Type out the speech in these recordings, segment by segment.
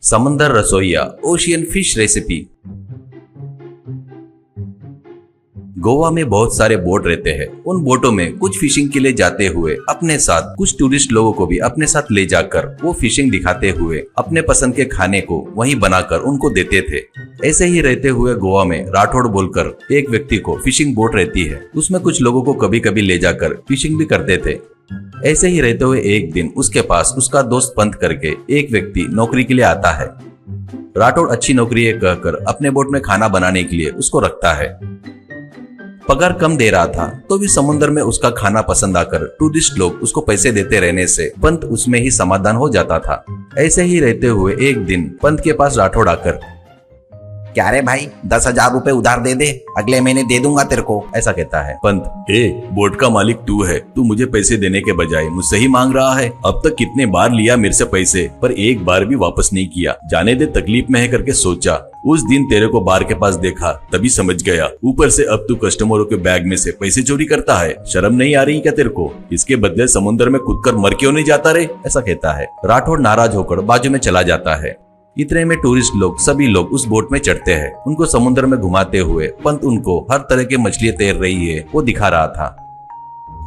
समंदर रसोइया ocean fish recipe. Goa में बहुत सारे बोट रहते हैं। उन बोटों में कुछ फिशिंग के लिए जाते हुए अपने साथ कुछ टूरिस्ट लोगों को भी अपने साथ ले जाकर वो फिशिंग दिखाते हुए अपने पसंद के खाने को वहीं बनाकर उनको देते थे। ऐसे ही रहते हुए गोवा में राठौड़ बोलकर एक व्यक्ति को फिशिंग बोट रहती है, उसमें कुछ लोगों को कभी कभी ले जाकर फिशिंग भी करते थे। ऐसे ही रहते हुए एक दिन उसके पास उसका दोस्त पंत करके एक व्यक्ति नौकरी के लिए आता है। राठौड़ अच्छी नौकरी है कहकर अपने बोट में खाना बनाने के लिए उसको रखता है। पगार कम दे रहा था तो भी समुद्र में उसका खाना पसंद आकर टूरिस्ट लोग उसको पैसे देते रहने से पंत उसमें ही समाधान हो जाता था। ऐसे ही रहते हुए एक दिन पंत के पास राठौड़ आकर, क्या रे भाई, 10,000 रुपए उधार दे दे, अगले महीने दे दूंगा तेरे को, ऐसा कहता है। पंत, बोट का मालिक तू है, तू मुझे पैसे देने के बजाय मुझसे ही मांग रहा है। अब तक कितने बार लिया मेरे से पैसे, पर एक बार भी वापस नहीं किया। जाने दे, तकलीफ में है करके सोचा। उस दिन तेरे को बार के पास देखा तभी समझ गया। ऊपर से अब तू कस्टमरों के बैग में से पैसे चोरी करता है। शर्म नहीं आ रही क्या तेरे को? इसके बदले समुद्र में कूदकर मर क्यों नहीं जाता रे, ऐसा कहता है। राठौड़ नाराज होकर बाजू में चला जाता है। इतने में टूरिस्ट लोग सभी लोग उस बोट में चढ़ते हैं। उनको समुद्र में घुमाते हुए पंत उनको हर तरह की मछलियां तैर रही है वो दिखा रहा था।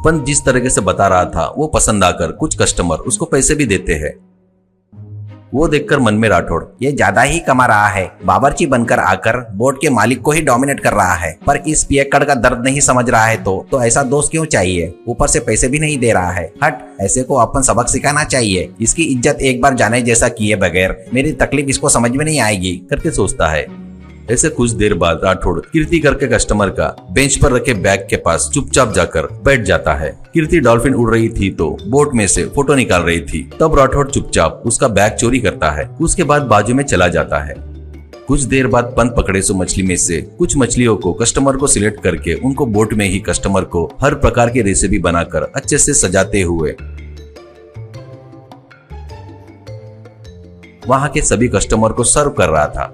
पंत जिस तरीके से बता रहा था वो पसंद आकर कुछ कस्टमर उसको पैसे भी देते हैं। वो देखकर मन में राठौड़, ये ज्यादा ही कमा रहा है, बावर्ची बनकर आकर बोट के मालिक को ही डोमिनेट कर रहा है, पर इस पियक्कड़ का दर्द नहीं समझ रहा है तो ऐसा दोस्त क्यों चाहिए? ऊपर से पैसे भी नहीं दे रहा है। हट, ऐसे को अपन सबक सिखाना चाहिए। इसकी इज्जत एक बार जाने जैसा किए बगैर मेरी तकलीफ इसको समझ में नहीं आएगी करके सोचता है। ऐसे कुछ देर बाद राठौड़ कीर्ति करके कस्टमर का बेंच पर रखे बैग के पास चुपचाप जाकर बैठ जाता है। कीर्ति डॉल्फिन उड़ रही थी तो बोट में से फोटो निकाल रही थी। तब राठौड़ चुपचाप उसका बैग चोरी करता है। उसके बाद बाजू में चला जाता है। कुछ देर बाद पंत पकड़े सो मछली में से कुछ मछलियों को कस्टमर को सिलेक्ट करके उनको बोट में ही कस्टमर को हर प्रकार की रेसिपी बनाकर अच्छे से सजाते हुए वहां के सभी कस्टमर को सर्व कर रहा था।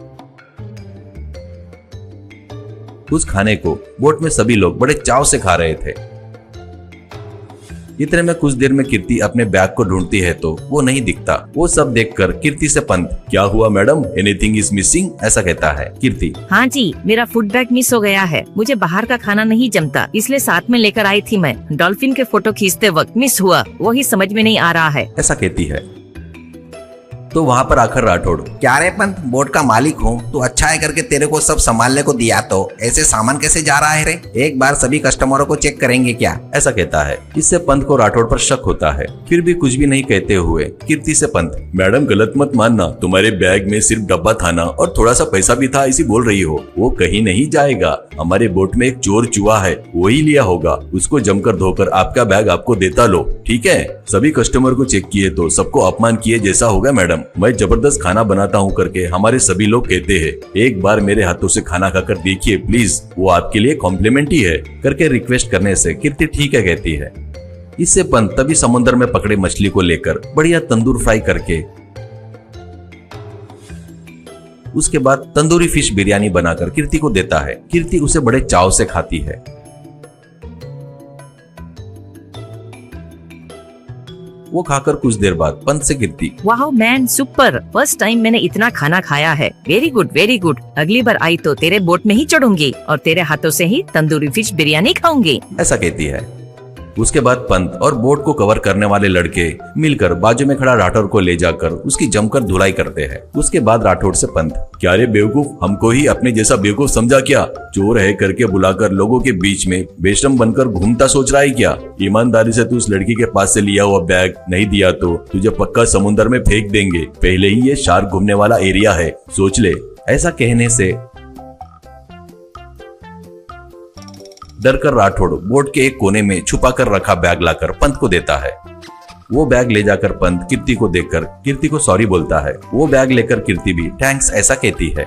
उस खाने को बोट में सभी लोग बड़े चाव से खा रहे थे। इतने में कुछ देर में कीर्ति अपने बैग को ढूंढती है तो वो नहीं दिखता। वो सब देखकर कीर्ति से पंत, क्या हुआ मैडम, एनीथिंग इज मिसिंग, ऐसा कहता है। कीर्ति, हाँ जी, मेरा फूड बैग मिस हो गया है। मुझे बाहर का खाना नहीं जमता, इसलिए साथ में लेकर आई थी मैं। डॉल्फिन के फोटो खींचते वक्त मिस हुआ, वही समझ में नहीं आ रहा है, ऐसा कहती है। तो वहाँ पर आकर राठौड़, क्या रे पंत, बोट का मालिक हूँ तो अच्छा है करके तेरे को सब संभालने को दिया, तो ऐसे सामान कैसे जा रहा है रे? एक बार सभी कस्टमरों को चेक करेंगे क्या, ऐसा कहता है। इससे पंत को राठौड़ पर शक होता है। फिर भी कुछ भी नहीं कहते हुए कीर्ति से पंत, मैडम गलत मत मानना, तुम्हारे बैग में सिर्फ डब्बा था ना और थोड़ा सा पैसा भी था, इसी बोल रही हो। वो कहीं नहीं जाएगा। हमारे बोट में एक चोर चूहा है, वही लिया होगा। उसको जमकर धोकर आपका बैग आपको देता लो, ठीक है? सभी कस्टमर को चेक किए तो सबको अपमान किए जैसा होगा मैडम। मैं जबरदस्त खाना बनाता हूँ करके हमारे सभी लोग कहते हैं। एक बार मेरे हाथों से खाना खाकर देखिए प्लीज, वो आपके लिए कॉम्प्लीमेंट ही है करके रिक्वेस्ट करने से कीर्ति ठीक है कहती है। इससे पंत तभी समुद्र में पकड़े मछली को लेकर बढ़िया तंदूर फ्राई करके उसके बाद तंदूरी फिश बिरयानी बनाकर कीर्ति को देता है। कीर्ति उसे बड़े चाव से खाती है। वो खाकर कुछ देर बाद पंत से कीर्ति, वाह मैन, सुपर, फर्स्ट टाइम मैंने इतना खाना खाया है। Very good very good. अगली बार आई तो तेरे बोट में ही चढ़ूंगी और तेरे हाथों से ही तंदूरी फिश बिरयानी खाऊंगी, ऐसा कहती है। उसके बाद पंत और बोट को कवर करने वाले लड़के मिलकर बाजू में खड़ा राठौड़ को ले जाकर उसकी जमकर धुलाई करते हैं। उसके बाद राठौड़ से पंत, क्या रे बेवकूफ, हमको ही अपने जैसा बेवकूफ समझा क्या? चोर है करके बुलाकर लोगों के बीच में बेशरम बनकर घूमता सोच रहा है क्या? ईमानदारी से तू उस लड़की के पास से लिया हुआ बैग नहीं दिया तो तुझे पक्का समुद्र में फेंक देंगे। पहले ही ये शार्क घूमने वाला एरिया है, सोच ले। ऐसा कहने से डरकर राठौड़ बोट के एक कोने में छुपा कर रखा बैग लाकर पंत को देता है। वो बैग ले जाकर पंत कीर्ति को देखकर कीर्ति को सॉरी बोलता है। वो बैग लेकर कीर्ति भी थैंक्स ऐसा कहती है।